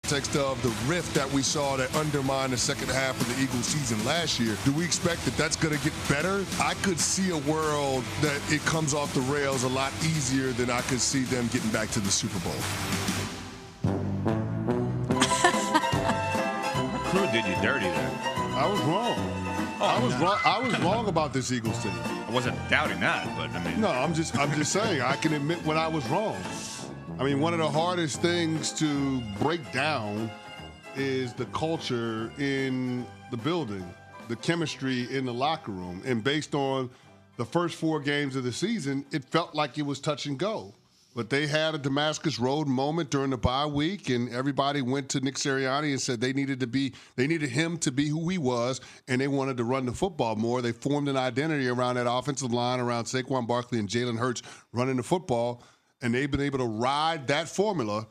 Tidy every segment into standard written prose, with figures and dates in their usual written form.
context of the rift that we saw that undermined the second half of the Eagles season last year. Do we expect that that's going to get better? I could see a world that it comes off the rails a lot easier than I could see them getting back to the Super Bowl. Crew did you dirty there. I was wrong. I was wrong about this Eagles team. I wasn't doubting that, but I mean. No, I'm just saying I can admit when I was wrong. I mean, one of the hardest things to break down is the culture in the building, the chemistry in the locker room. And based on the first 4 games of the season, it felt like it was touch and go. But they had a Damascus Road moment during the bye week, and everybody went to Nick Sirianni and said they needed him to be who he was, and they wanted to run the football more. They formed an identity around that offensive line, around Saquon Barkley and Jalen Hurts running the football, and they've been able to ride that formula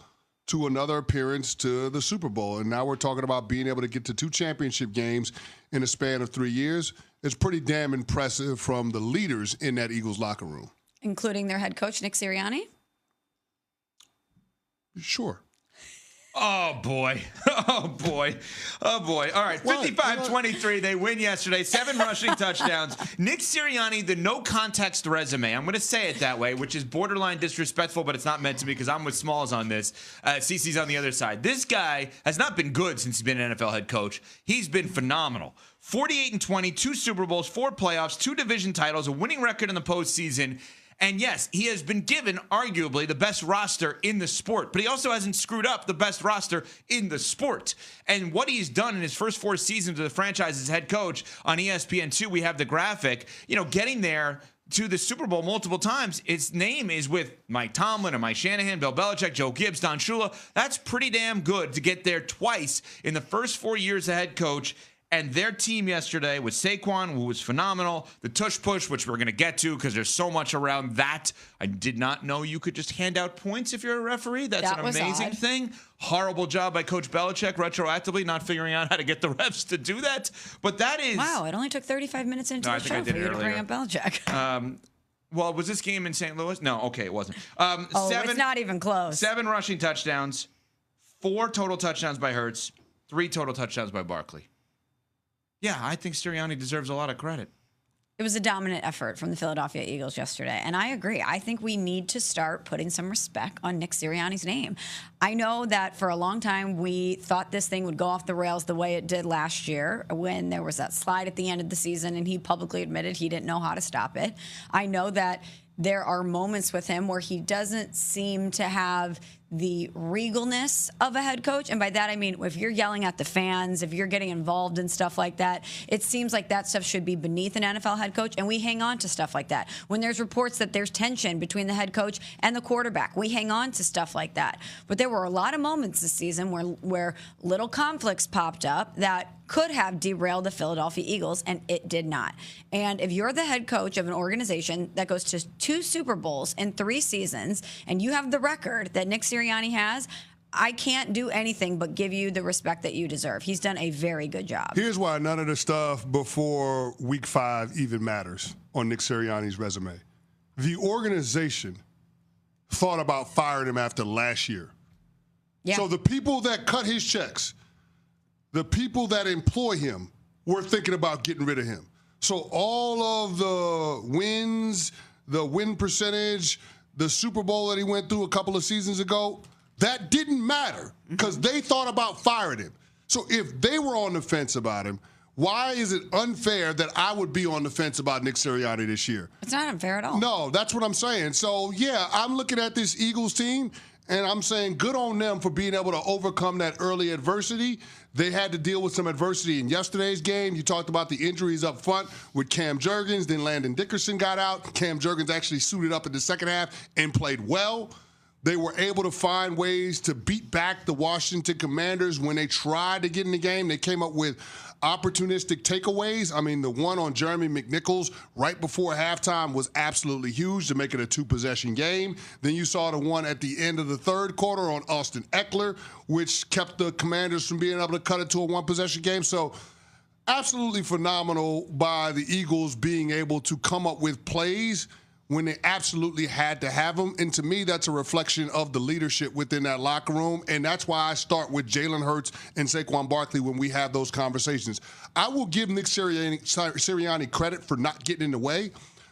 to another appearance to the Super Bowl. And now we're talking about being able to get to 2 championship games in a span of 3 years. It's pretty damn impressive from the leaders in that Eagles locker room. Including their head coach, Nick Sirianni? Sure. Oh, boy. Oh, boy. Oh, boy. All right, 55-23. They win yesterday. 7 rushing touchdowns. Nick Sirianni, the no-context resume. I'm going to say it that way, which is borderline disrespectful, but it's not meant to be because I'm with Smalls on this. CeCe's on the other side. This guy has not been good since he's been an NFL head coach. He's been phenomenal. 48-20, 2 Super Bowls, 4 playoffs, 2 division titles, a winning record in the postseason. And yes, he has been given arguably the best roster in the sport, but he also hasn't screwed up the best roster in the sport. And what he's done in his first 4 seasons of the franchise as head coach on ESPN2, we have the graphic, getting there to the Super Bowl multiple times. His name is with Mike Tomlin and Mike Shanahan, Bill Belichick, Joe Gibbs, Don Shula. That's pretty damn good to get there twice in the first 4 years as head coach. And their team yesterday with Saquon, who was phenomenal, the tush push, which we're going to get to because there's so much around that. I did not know you could just hand out points if you're a referee. That's an amazing thing. Horrible job by Coach Belichick retroactively not figuring out how to get the refs to do that. But that is... Wow, it only took 35 minutes into the show for you to bring up Belichick. Well, was this game in St. Louis? No, okay, it wasn't. It's not even close. 7 rushing touchdowns, 4 total touchdowns by Hurts, 3 total touchdowns by Barkley. Yeah, I think Sirianni deserves a lot of credit. It was a dominant effort from the Philadelphia Eagles yesterday, and I agree. I think we need to start putting some respect on Nick Sirianni's name. I know that for a long time we thought this thing would go off the rails the way it did last year when there was that slide at the end of the season, and he publicly admitted he didn't know how to stop it. I know that there are moments with him where he doesn't seem to have the regalness of a head coach. And by that, I mean, if you're yelling at the fans, if you're getting involved in stuff like that, it seems like that stuff should be beneath an NFL head coach. And we hang on to stuff like that. When there's reports that there's tension between the head coach and the quarterback, we hang on to stuff like that. But there were a lot of moments this season where little conflicts popped up that could have derailed the Philadelphia Eagles, and it did not. And if you're the head coach of an organization that goes to 2 Super Bowls in 3 seasons, and you have the record that Nick Sirianni has, I can't do anything but give you the respect that you deserve. He's done a very good job. Here's why none of the stuff before Week 5 even matters on Nick Sirianni's resume. The organization thought about firing him after last year. Yeah. So the people that cut his checks, the people that employ him, were thinking about getting rid of him. So all of the wins, the win percentage, the Super Bowl that he went through a couple of seasons ago, that didn't matter because they thought about firing him. So if they were on the fence about him, why is it unfair that I would be on the fence about Nick Sirianni this year? It's not unfair at all. No, that's what I'm saying. So, yeah, I'm looking at this Eagles team, and I'm saying good on them for being able to overcome that early adversity. They had to deal with some adversity in yesterday's game. You talked about the injuries up front with Cam Jurgens. Then Landon Dickerson got out. Cam Jurgens actually suited up in the second half and played well. They were able to find ways to beat back the Washington Commanders when they tried to get in the game. They came up with opportunistic takeaways. I mean, the one on Jeremy McNichols right before halftime was absolutely huge to make it a 2-possession game. Then you saw the one at the end of the third quarter on Austin Eckler, which kept the Commanders from being able to cut it to a 1-possession game. So absolutely phenomenal by the Eagles being able to come up with plays when they absolutely had to have them. And to me, that's a reflection of the leadership within that locker room. And that's why I start with Jalen Hurts and Saquon Barkley when we have those conversations. I will give Nick Sirianni credit for not getting in the way,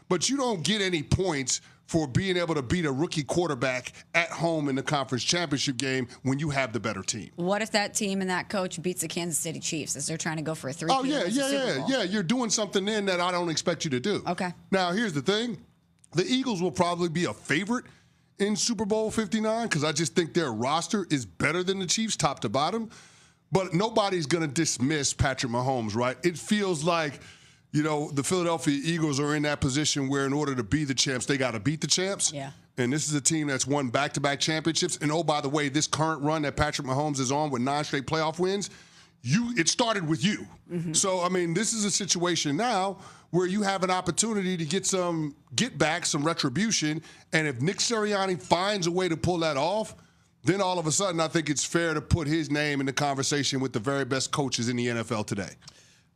but you don't get any points for being able to beat a rookie quarterback at home in the conference championship game when you have the better team. What if that team and that coach beats the Kansas City Chiefs as they're trying to go for a 3-peat? Oh, yeah. You're doing something then that I don't expect you to do. Okay. Now, here's the thing. The Eagles will probably be a favorite in Super Bowl 59 because I just think their roster is better than the Chiefs top to bottom. But nobody's going to dismiss Patrick Mahomes, right? It feels like, the Philadelphia Eagles are in that position where in order to be the champs, they got to beat the champs. Yeah. And this is a team that's won back-to-back championships. And, oh, by the way, this current run that Patrick Mahomes is on with 9 straight playoff wins, it started with you. Mm-hmm. So, I mean, this is a situation now where you have an opportunity to get back some retribution. And if Nick Sirianni finds a way to pull that off, then all of a sudden I think it's fair to put his name in the conversation with the very best coaches in the NFL today.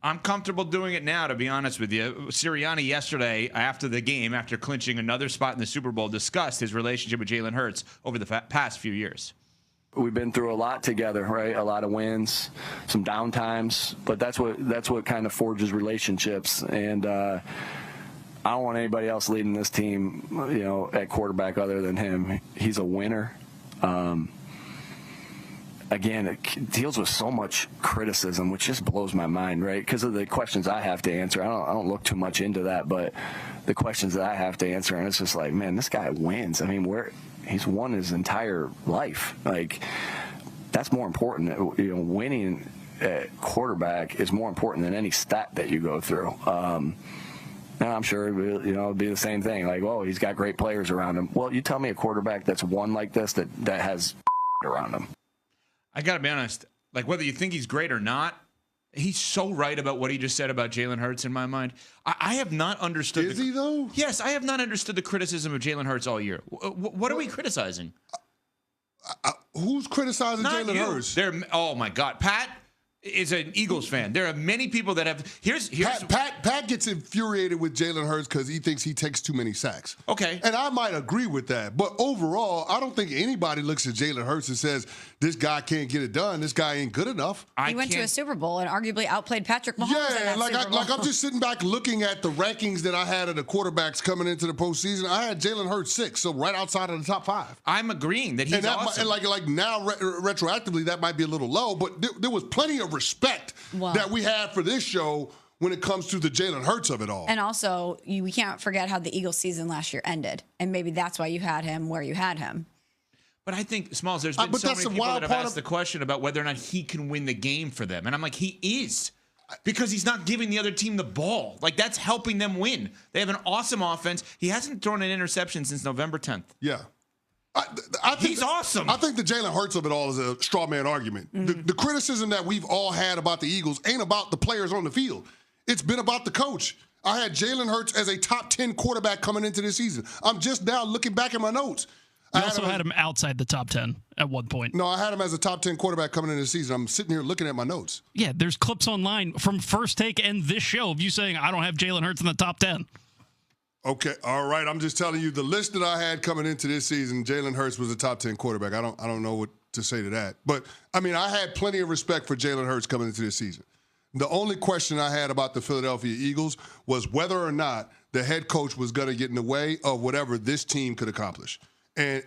I'm comfortable doing it now, to be honest with you. Sirianni yesterday, after the game, after clinching another spot in the Super Bowl, discussed his relationship with Jalen Hurts over the past few years. We've been through a lot together, right? A lot of wins, some down times, but that's what kind of forges relationships. And I don't want anybody else leading this team, at quarterback other than him. He's a winner. Again, it deals with so much criticism, which just blows my mind, right? Because of the questions I have to answer. I don't look too much into that, but the questions that I have to answer, and it's just like, man, this guy wins. I mean, he's won his entire life. Like, that's more important. Winning at quarterback is more important than any stat that you go through. And I'm sure it'll be the same thing. Like, oh, he's got great players around him. Well, you tell me a quarterback that's won like this that has around him. I got to be honest, like whether you think he's great or not, he's so right about what he just said about Jalen Hurts in my mind. I have not understood. Is he, though? Yes, I have not understood the criticism of Jalen Hurts all year. What are we criticizing? Who's criticizing Jalen Hurts? Oh, my God. Pat is an Eagles fan. There are many people that have. Pat gets infuriated with Jalen Hurts because he thinks he takes too many sacks. Okay. And I might agree with that. But overall, I don't think anybody looks at Jalen Hurts and says, this guy can't get it done. This guy ain't good enough. He went to a Super Bowl and arguably outplayed Patrick Mahomes. Yeah, I'm just sitting back looking at the rankings that I had of the quarterbacks coming into the postseason. I had Jalen Hurts 6, so right outside of the top 5. I'm agreeing that he's awesome. And now retroactively, that might be a little low, but there was plenty of respect that we had for this show when it comes to the Jalen Hurts of it all. And also, we can't forget how the Eagles season last year ended. And maybe that's why you had him where you had him. But I think, Smalls, there's been so many people that have asked the question about whether or not he can win the game for them. And I'm like, he is. Because he's not giving the other team the ball. Like, that's helping them win. They have an awesome offense. He hasn't thrown an interception since November 10th. Yeah. I think he's awesome. I think the Jalen Hurts of it all is a straw man argument. Mm-hmm. The criticism that we've all had about the Eagles ain't about the players on the field. It's been about the coach. I had Jalen Hurts as a top 10 quarterback coming into this season. I'm just now looking back at my notes. You also had him outside the top 10 at one point. No, I had him as a top 10 quarterback coming into the season. I'm sitting here looking at my notes. Yeah, there's clips online from First Take and this show of you saying, I don't have Jalen Hurts in the top 10. Okay, all right. I'm just telling you the list that I had coming into this season, Jalen Hurts was a top 10 quarterback. I don't know what to say to that. But, I mean, I had plenty of respect for Jalen Hurts coming into this season. The only question I had about the Philadelphia Eagles was whether or not the head coach was going to get in the way of whatever this team could accomplish. And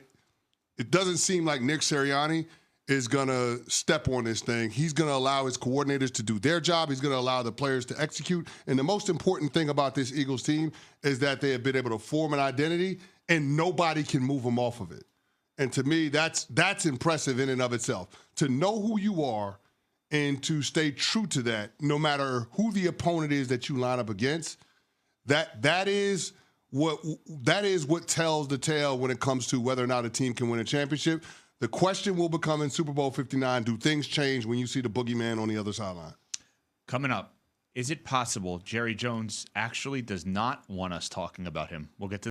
it doesn't seem like Nick Sirianni is going to step on this thing. He's going to allow his coordinators to do their job. He's going to allow the players to execute. And the most important thing about this Eagles team is that they have been able to form an identity, and nobody can move them off of it. And to me, that's impressive in and of itself. To know who you are and to stay true to that, no matter who the opponent is that you line up against, that is what tells the tale when it comes to whether or not a team can win a championship. The question will become in Super Bowl 59, do things change when you see the boogeyman on the other sideline? Coming up, is it possible Jerry Jones actually does not want us talking about him? We'll get to